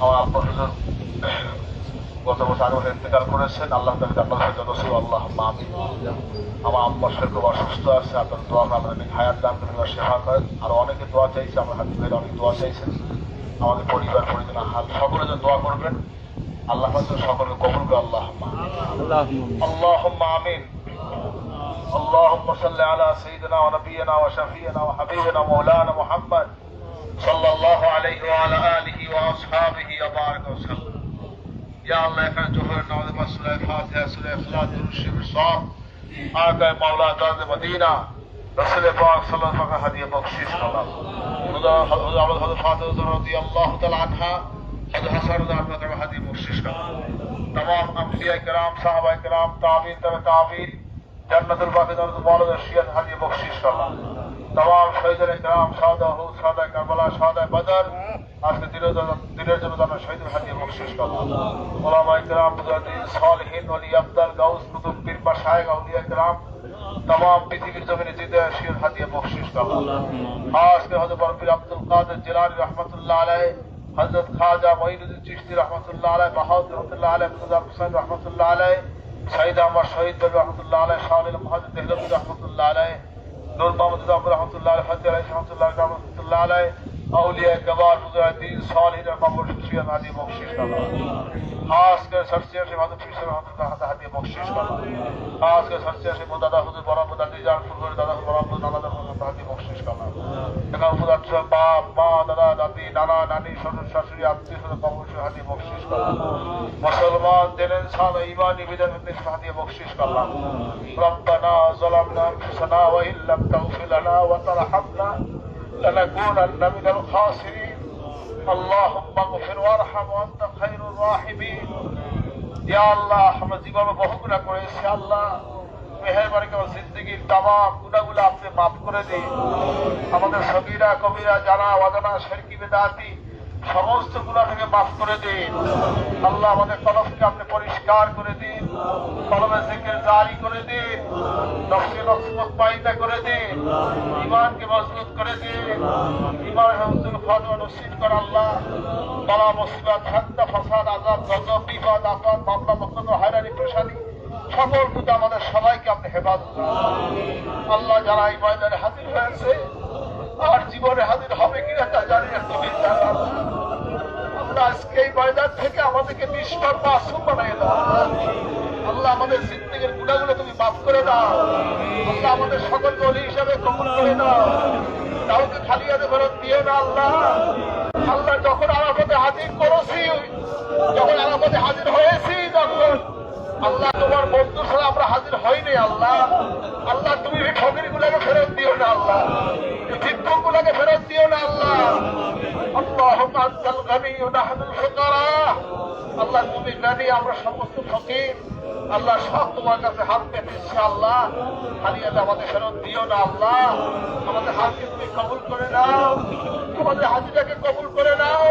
আমার আব্বা হুজুর গত বছর আগে ইন্তেকাল করেছেন। আল্লাহ তাআলা জান্নাতুল ফেরদৌস আল্লাহুম্মা আমিন। আমার আব্বা শরীর খুব অসুস্থ আছে, আপনার দোয়া করে আমাদের হায়াত দান করেন, সেবা করেন। আর অনেকে দোয়া চাইছে, আমার হাত ভাইরা অনেক দোয়া চাইছেন, আমাদের পরিবার পরিজনের হাল সকলে যেন দোয়া করবেন। আল্লাহ সকলকে কবুল করে আল্লাহুম্মা আল্লাহুম্মা আমিন। اللهم صل على سيدنا ونبينا وشفينا وحبيبنا مولانا محمد صلى الله عليه وعلى آله وأصحابه وبارك وسلم. يا الله احنا جوهر نعوذ بالله الفاتحة سورة الإخلاص درود شريف الصواب آقا مولا دار مدینہ رسول پاک صلی اللہ علیہ وسلم ہدیہ بخشش کرنا. حضرت فاطمہ رضی اللہ تعالی عنہا حضرت حسن رضی اللہ تعالی عنہ ہدیہ بخشش کرنا. تمام انبیاء کرام صحابہ کرام تابعین تبع تابعین जन्नतुल बाकी मौलाना शियत हदिया बख्शिश करना. तमाम शहीद इकराम शाहदा हुद शाहदा करबला शाहदा बदर आज के दिलेर जন্য জানা শহীদ हदिया बख्शिश करना. उलमा इकराम मुजाहिदीन सालिहीन वली अफदल गौस कुतुब पीर मशाइख औलिया इकराम तमाम पृथ्वीর জমিনে জিদা শিয়ত हदिया बख्शिश करना. आज के हजरत पीर अब्दुल कादिर जिलानी रहमतुल्लाह अलैह, हजरत ख्वाजा मोइनुद्दीन चिश्ती रहमतुल्लाह अलैह, बहाउद्दीन रहमतुल्लाह अलैह, मुजाहिद हुसैन रहमतुल्लाह अलैह, शहीद अमर शहीद बल रहमतुल्लाह अलैह, शामिल मुहद्दिस देहलवी रहमतुल्लाह अलैह, नूर मोहम्मद जाफर रहमतुल्लाह अलैह, फतेह अलैह रहमतुल्लाह अलैह, औलिया कबार मुजाहिदीन सालिहीन मकबूल शख्सियत हदिया बख्शिश करना. खास कर सरसिया से हजरत पीर रहमतुल्लाह हदिया बख्शिश करना. खास कर सरसिया से दादा हुजूर बड़ा दादी जान फुलगुर दादा बड़ा नाना दादा हदिया बख्शिश करना. এখানে উপদার বাপ মা দাদা দাদি নানা নানি শ্বশুর শাশুড়ি আত্মীয় স্বজন অবশ্যই হাদিয়া বকশিশ করলাম. মুসলমান দিল ইনসান ঈমানি বিদান হাদিয়া বকশিশ করলাম. রব্বানা যালামনা আনফুসানা ওয়া ইল্লাম তাগফির লানা ওয়া তারহামনা লানাকুনান্না মিনাল খাসিরিন. আল্লাহুম্মা গফির ওয়ারহাম ওয়া আনতা খায়রুর রাহিমিন. ইয়া আল্লাহ, আমরা জীবনে বহু গুনাহ করেছি, আল্লাহ মেহেরবানি করে জিন্দেগির তামাম গুনাহগুলো আপনি মাফ করে দিন. আমাদের সগীরা কবিরা জানা অজানা শিরকি বিদআতি সমস্ত গুনাহ থেকে মাফ করে দিন. আল্লাহ আমাদের কলবকে আপনি পরিষ্কার করে দিন, কলবে জিকির জারি করে দিন, নফসে মুতমাইন্না করে দিন, ঈমানকে মজবুত করে দিন, ঈমান হুজুর ফাতোয়া নসিব করে আল্লাহ. বালা মুসিবত হাত্তা ফাসাদ আযাব গজব বিপদ আপদ মামলা মোকদ্দমা হয়রানি পেরেশানি সকল থেকে আমাদের সবাইকে আপনি হেফাজত করুন. আল্লাহ যারা এই ময়দানে হাজির হয়েছে আর জীবনে হাজির হবে কিনা তা জানি না, তুমি জানো. আল্লাহ আজকে এই ময়দান থেকে আমাদেরকে নিষ্পাপ মাসুম বানিয়ে দাও. আল্লাহ আমাদের জিন্দেগির গুনাহগুলো তুমি মাফ করে দাও. আল্লাহ আমাদের সকলকে ওলি হিসাবে কবুল করে দাও. কাউকে খালি হাতে ফেরত দিও না আল্লাহ. আল্লাহ যখন আরাফাতে হাজির করেছি, যখন আরাফাতে হাজির হয়েছি, যখন আল্লাহ তোমার বন্ধু ছাড়া আমরা হাজির হইনি আল্লাহ. আল্লাহ তুমি ফকির গুলাকে ফেরত দিও না আল্লাহ, ভিক্ষুক গুলাকে ফেরত দিও না আল্লাহ. আল্লাহুম্মা আনতাল গানি ওয়া নাহনুল ফুকারা. আল্লাহ তুমি গানি, আমরা সমস্ত ফকির. আল্লাহ সব তোমার কাছে হাত পেতেছি আল্লাহ. খালি হাতে আমাদের ফেরত দিও না আল্লাহ. আমাদের হাতকে তুমি কবুল করে নাও, আমাদের হাজিটাকে কবুল করে নাও,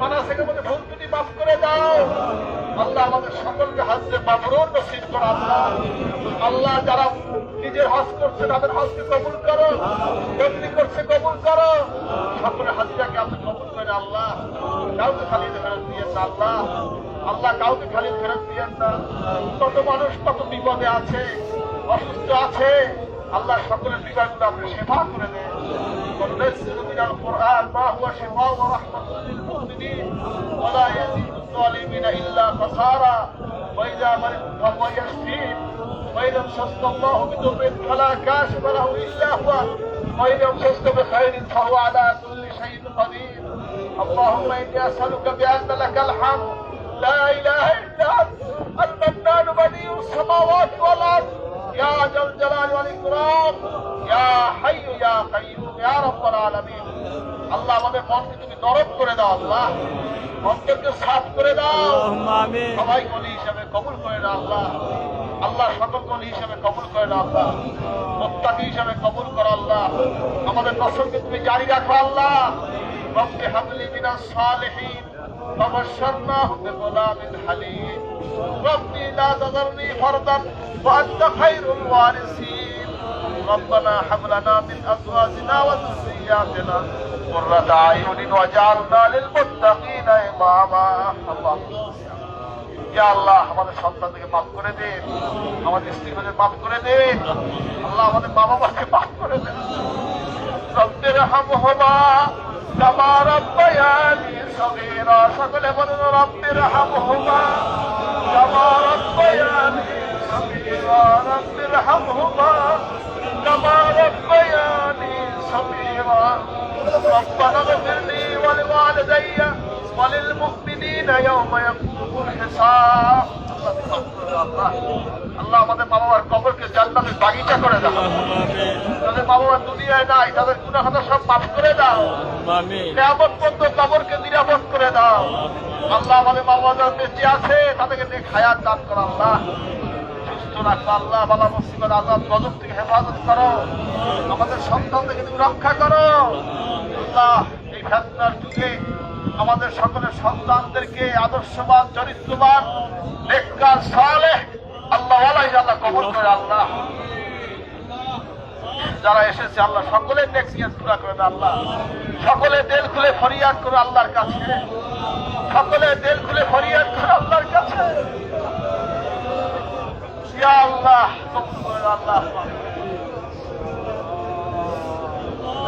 মানাসিক আমাদের ভুল ত্রুটি মাফ করে দাও. আল্লাহ আমাদের সকলকে হজ্জে মাবরুর নসিব করো আল্লাহ. আল্লাহ যারা নিজের হজ করছে তাদের হজকে কবুল করো, বদলি করছে কবুল করো, সকলের হাজিরাকে আপনি কবুল করে আল্লাহ. কাউকে খালি ফেরত দিয়েন না আল্লাহ. আল্লাহ কাউকে খালি ফেরত দিয়েন না. কত মানুষ কত বিপদে আছে, অসুস্থ আছে, আল্লাহ সকলের বিপদগুলো আপনি সেবা করে দেন. وننزل من القرآن ما هو شفاء ورحمة للمؤمنين ولا يزيد الظالمين إلا خسارا. وإذا مرضت فهو يشفين. وإن امسسك الله بضر فلا كاشف له إلا هو. وإن امسسك بخير فهو على كل شيء قدير. اللهم إني أسألك بأن لك الحمد لا إله إلا أنت المنان بديع السماوات والأرض يا ذا الجلال والإكرام يا حي يا قيوم يا رب العالمين. আল্লাহ আমাদের মনকে তুমি নরম করে দাও আল্লাহ, অন্তরকে সাফ করে দাও. সবাই ওলি হিসাবে কবুল করে দাও আল্লাহ. আল্লাহ সকল ওলি হিসাবে কবুল করে দাও আল্লাহ. মুত্তাকি হিসাবে কবুল করো আল্লাহ. আমাদের নসলকে তুমি জারি রাখো আল্লাহ. রব্বি হাবলি মিনাস সালিহিন وبشرناهم بغلام حليم. ربي لا تذرني فردا وأنت خير الوارثين. ربنا هب لنا من ازواجنا وذرياتنا قرة اعين واجعلنا للمتقين اماما ইয়া আল্লাহ আমাদের সন্তানদেরকে মাফ করে দিন, আমাদের স্ত্রীদের মাফ করে দিন, আল্লাহ আমাদের মা বাবাকে মাফ করে দিন। রব্বির হামহুমা কামা রাব্বায়ানি সগীরা, সকলে বলুন রব্বির হামহুমা কামা রাব্বায়ানি সগীরা, রব্বির হামহুমা কামা রাব্বায়ানি সগীরা, রব্বানা ইগফির লি ওয়া লিওয়ালিদাইয়া ওয়া লিল মুমিনিনা ইয়াওমা ইয়াকুমুল হিসাব। আল্লাহ আমাদের মা বাবার কবরকে জান্নাতের বাগিচা করে দাও, তাদের মা বাবার দুনিয়ায় নাই, তাদের গুনাহ খাতা সব মাফ করে দাও, নিয়ামত পর্যন্ত কবরকে নিরাপদ করে দাও। আল্লাহ আমাদের মা বাবা বেঁচে আছে তাদেরকে নেক হায়াত দান করো, আল্লাহ সুস্থ রাখো, আল্লাহ বাবা মুসিবত আযাব গজব থেকে হেফাজত করো, আমাদের সন্তানদেরকে তুমি রক্ষা করো। আল্লাহ এই ফিতনার যুগে আমাদের সকলের সন্তানদেরকে আদর্শবান চরিত্রবান নেককার সালেহ আল্লাহ ওয়ালাই আল্লাহ কবুল করে। আল্লাহ যারা এসেছে আল্লাহ সকলের নেক নিয়াত পুরা করে দাও, আল্লাহ সকলে দিল খুলে ফরিয়াদ করে আল্লাহর কাছে, সকলে দিল খুলে ফরিয়াদ করে আল্লাহর কাছে। ইয়া আল্লাহ কবুল করে আল্লাহ,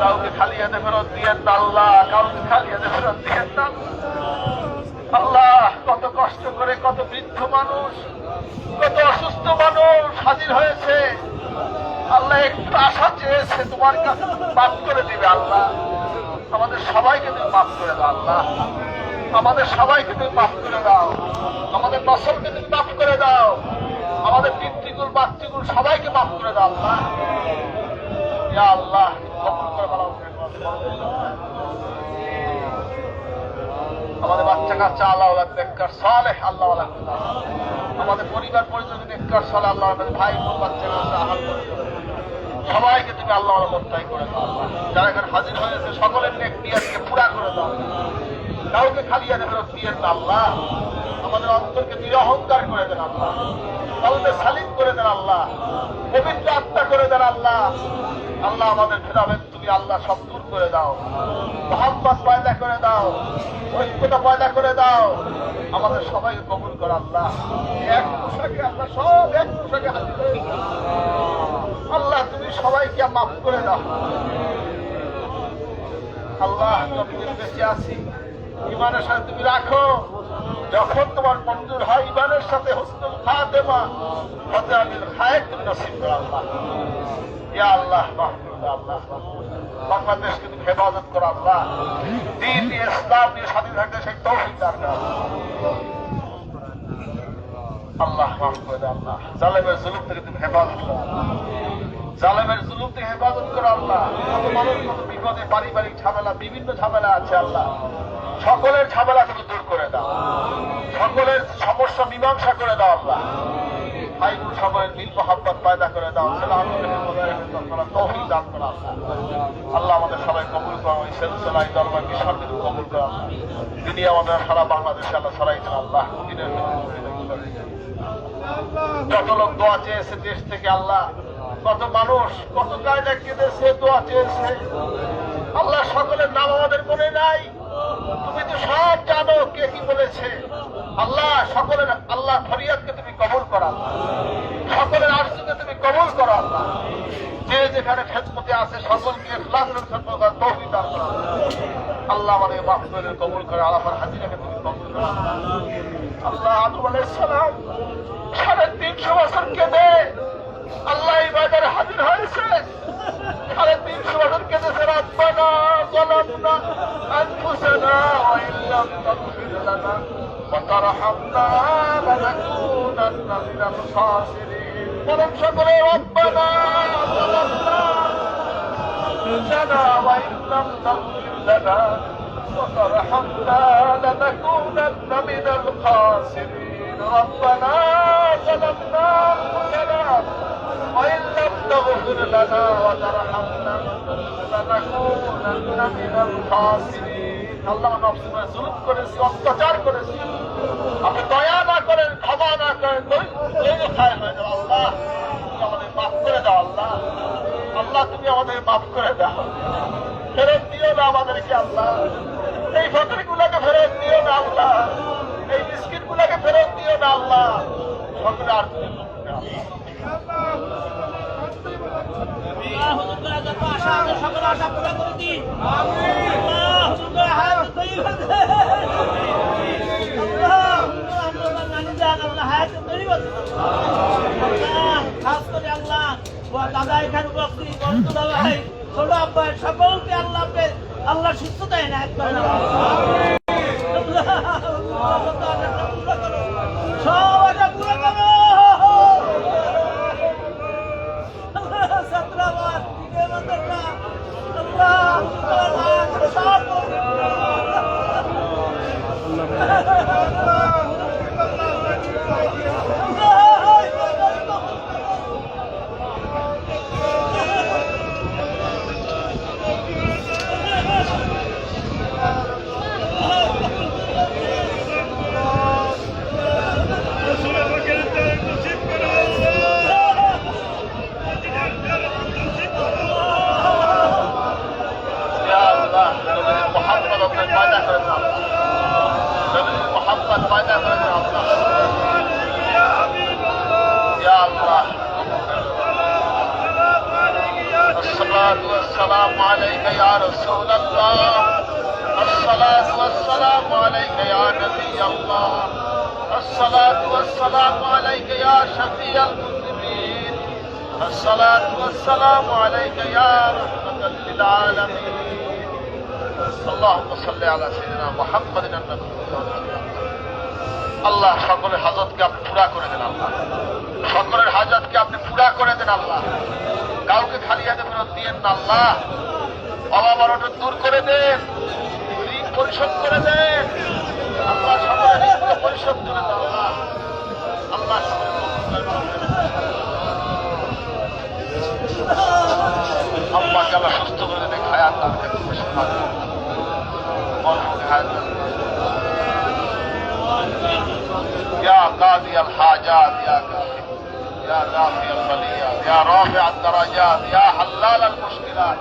কাউকে খালি হাতে ফেরত দিয়েন না আল্লাহ, কাউকে খালি হাতে ফেরত দিয়েন না আল্লাহ। কত কষ্ট করে কত বৃদ্ধ মানুষ, কত অসুস্থ মানুষ হাজির হয়েছে আল্লাহ, একটু আশা চেয়েছে তোমার কাছে মাফ করে দিবে আল্লাহ। আমাদের সবাইকে তুমি মাফ করে দাও আল্লাহ, আমাদের সবাইকে তুমি মাফ করে দাও, আমাদের নসলকে তুমি মাফ করে দাও, আমাদের পিতৃকুল মাতৃকুল সবাইকে মাফ করে দাও আল্লাহ। ইয়া আল্লাহ কবুল করে ভালো, আমাদের বাচ্চা কাচ্চা আল্লাহ নেককার সালেহ আল্লাহ, আমাদের পরিবার পরিজন নেককার সালেহ আল্লাহ, ভাই বোন বাচ্চা কাচ্চা আহাল সবাইকে তুমি আল্লাহ মোত্তাই করে দাও আল্লাহ। যারা এখানে হাজির হয়েছে সকলের নেক নিয়াতকে পুরা করে দাও, কাউকে খালি হাতে ফেরত দিয়েন না আল্লাহ। আমাদের অন্তরকে নিরহংকার করে দেন আল্লাহ, কলবে সালিম করে দেন আল্লাহ, পবিত্র আত্মা করে দেন আল্লাহ। আল্লাহ আমাদের ভেদাভেদ তুমি আল্লাহ সব দূর করে দাও, মোহাম্মদ পয়দা করে দাও, ঐক্যতা পয়দা করে দাও, আমাদের সবাইকে কবুল করো আল্লাহ। এক পোশাকে আমরা সব এক পোশাকে হাজির হয়েছি আল্লাহ, তুমি সবাইকে মাফ করে দাও আল্লাহ। যতদিন বেঁচে আছি ইমানের সাথে তুমি রাখো, যখন তোমার মঞ্জুর হয় ইমানের সাথে হুসনুল খাতেমা ফাতিহাতুল খায়ের তুমি নসিব করো আল্লাহ। ইয়া আল্লাহ মাহফুজ আল্লাহ, বাংলাদেশকে তুমি হেফাজত করো আল্লাহ, দ্বীন ইসলাম নিয়ে স্বাধীন থাকতে সেই তৌফিক দান করো আল্লাহ। মাফ করে দাও আল্লাহ, জালেমের জুলুম থেকে তুমি হেফাজত করো আল্লাহ, জালেমের জুলুম থেকে হেফাজত করো আল্লাহ। কত মানুষ কত বিপদে, পারিবারিক ঝামেলা, বিভিন্ন ঝামেলা আছে আল্লাহ, সকলের ঝামেলা তুমি দূর করে দাও, সকলের সমস্যা মীমাংসা করে দাও আল্লাহ। ভাই বোন সকলের মিল মোহাব্বত পয়দা করে দাও, তৌফিক দান করো আল্লাহ। আল্লাহ আমাদের সবাই কবুল করো, এই সিলসিলায় দরবার কিশোরদের কবুল করো আল্লাহ। তিনি আমাদের সারা বাংলাদেশে আল্লাহ ছড়াই দেন আল্লাহ। যত লোক দোয়া চেয়েছে দেশ থেকে আল্লাহ, কত মানুষ কত কায়দা কেঁদেছে দোয়া চেয়েছে আল্লাহ, সকলের নাম আমাদের মনে নাই, তুমি তো সব জানো কে কি বলেছে আল্লাহ। সকলের আল্লাহ ফরিয়াদকে তুমি কবুল করো, সকলের আরজুকে তুমি কবুল করো আল্লাহ। যে যেখানে খেদমতে আছে সকলকে ইখলাসের সাথে তৌফিক দান করো আল্লাহ। আমাদের মাফ করে কবুল করে আল্লাহর হাজিরাকে তুমি কবুল করো আল্লাহ। আদম আলাইহিস সালাম 350 বছর কেঁদে আল্লাহ ইবাদতের হাজির হয়েছে, 350 বছর কেঁদেছে। রব্বানা যালামনা আনফুসানা ওয়া ইল্লাম তাগফির লানা ওয়া তারহামনা লানাকুনান্না মিনাল খাসিরিন। বলেন সকলে রব্বানা যালামনা আনফুসানা ওয়া ইল্লাম তাগফির লানা ওয়া তারহামনা লানাকুনান্না মিনাল খাসিরিন। রব্বানা যালামনা আনফুসানা وإن لم تغفر لنا وترحمنا لنكونن من الخاسرين। আল্লাহ নফসের উপরে জুলুম করেছি, অত্যাচার করেছি, আপনি দয়া না করেন, ক্ষমা না করেন, আল্লাহ আমাদের মাফ করে দাও আল্লাহ। আল্লাহ তুমি আমাদের মাফ করে দাও, ফেরত দিও না আমাদেরকে আল্লাহ, এই ফকির গুলাকে ফেরত দিও না আল্লাহ, এই মিসকিন গুলাকে ফেরত দিও না আল্লাহ, সকলে আর সকল আশা পুরা করে দিন। খাস করে আল্লাহ দাদা এখানে উপস্থিত ভাই ছোট আব্বাই সকলকে আল্লাহ আল্লাহ সুস্থ দেয় না একবার সব আশা পুরো করো। ছাত্রাবাদ والسلام عليك يا رسول الله، الصلاة والسلام عليك يا نبي الله، الصلاة والسلام عليك يا شفيع المذنبين، الصلاة والسلام عليك يا رحمة للعالمين، اللهم صل على سيدنا محمد النبي আল্লাহ সকলের হাজতকে আপনি পুরা করে দেন আল্লাহ, সকলের হাজতকে আপনি পুরা করে দেন আল্লাহ, কাউকে খালি হাতে ফেরত দিয়েন না আল্লাহ, অভাব অনটন দূর করে দেন, ঋণ পরিশোধ করে দেন আল্লাহ, সকলের ঋণকে পরিশোধ করে দেন আল্লাহ, আল্লাহ আম্মাকে আল্লাহ সুস্থ করে দেন, হায়াত দান يا قاضي الحاجات يا كافي يا دافع البليات يا رافع الدرجات يا حلال المشكلات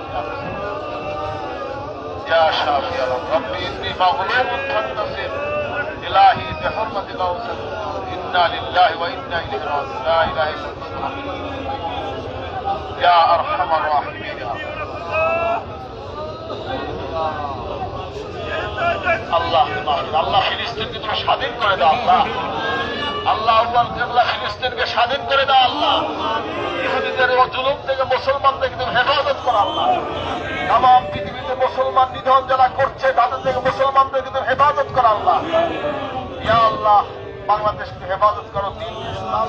يا شافي ربي إني مغلوب فانتصر إلهي بحرمة موسى إنا لله وإنا إليه راجعون لا إله إلا الله يا أرحم الراحمين يا আল্লাহ আল্লাহ ফিলিস্তিনকে তুমি স্বাধীন করে দাও আল্লাহ, আল্লাহ আল্লাহ ফিলিস্তিনকে স্বাধীন করে দাও আল্লাহ, ইহুদিদের জুলুম থেকে মুসলমানদেরকে তুমি হেফাজত করো আল্লাহ, তামাম পৃথিবীতে মুসলমান নিধন যারা করছে তাদের থেকে মুসলমানদেরকে তুমি হেফাজত করো আল্লাহ, ইয়া আল্লাহ বাংলাদেশকে হেফাজত করো, দিন ইসলাম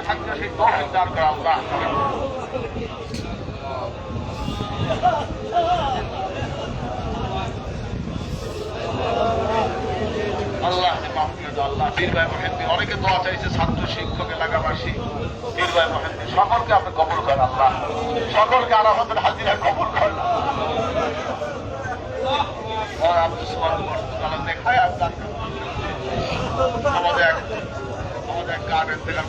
থাকতে সেই তৌফিক দান করো আল্লাহ। আল্লাহ আল্লাহ পীর ভাই মহেন্দ্র অনেকে দোয়া চাইছে, ছাত্র শিক্ষক এলাকাবাসী পীর ভাই মহেন্দ্র সকলকে আপনি কবুল করেন আল্লাহ, সকলকে আরাফাতের হাজিরা কবুল করেন আমাদের এক গানের থেকে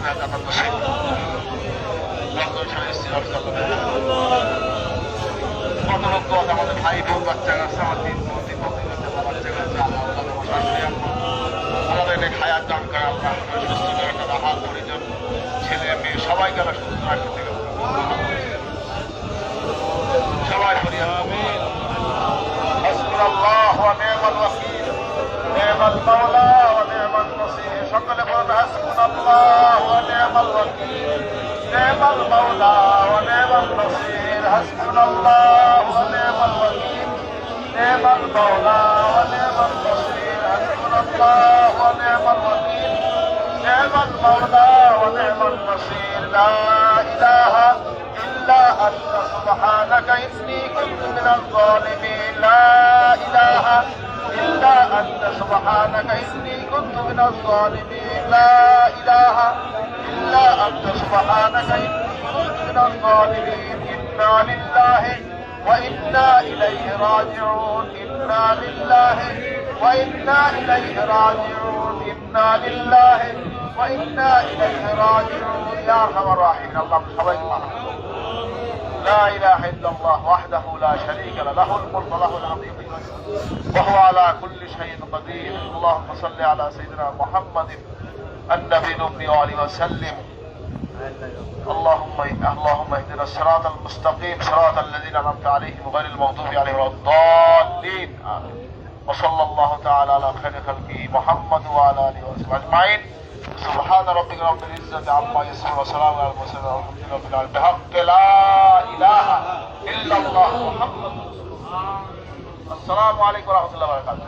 কত লোক আমাদের ভাই বোন বাচ্চা গাছ আমার দিন বাচ্চা গাছ আমাদের হায়াত দান করা আল্লাহ, সুস্থ একটা রাহাত পরিজন ছেলে মেয়ে সবাইকে আমরা সুস্থ রাখতে থেকে সবাই করি হাসবুনাল্লাহু ওয়া নি'মাল ওয়াকিল নি'মাল মাওলা ওয়া নি'মান নাসীর, সকলে বলুন হাসবুনাল্লাহু ওয়া নি'মাল ওয়াকিল নি'মাল মাওলা ওয়া নি'মান নাসীর, হাসবুনাল্লাহু ওয়া নি'মাল ওয়াকিল নি'মাল মাওলা ওয়া নি'মান নাসীর, হাসবুনাল্লাহু ওয়া নি'মাল ওয়াকিল নি'মাল মাওলা ওয়া নি'মান নাসীর, লা ইলাহা ইল্লা আনতা সুবহানাকা ইন্নী কুনতু মিনাল যালিমিন, লা ইলাহা ইল্লা আনতা সুবহানাকা ইন্নী কুনতু মিনাল যালিমিন, লা ইলাহা ইল্লা আনতা সুবহানাকা ইন্নী কুনতু মিনাল যালিমিন, ইন্না লিল্লাহি ওয়া ইন্না ইলাইহি রাজিউন, ইন্না লিল্লাহি ওয়া ইন্না ইলাইহি রাজিউন, ইন্না লিল্লাহি ওয়া ইন্না ইলাইহি রাজিউন, ইয়া আরহামার রাহিমিন। আল্লাহ সবাইকে মাফ করুন। لا إله إلا الله وحده لا شريك له له الملك وله العظيم وهو على كل شيء قدير. اللهم صل على سيدنا محمد النبي الأمي وآله وسلم. اللهم اهدنا الصراط المستقيم صراط الذين أنعمت عليهم غير المغضوب عليهم ولا الضالين. آمين. وصلى الله تعالى على خير خلقه محمد وعلى آله وصحبه أجمعين. سبحان ربك رب العزة عما يصفون وسلام على المرسلين والحمد لله رب العالمين. بحق لا إله إلا الله محمد. السلام عليكم ورحمة الله وبركاته.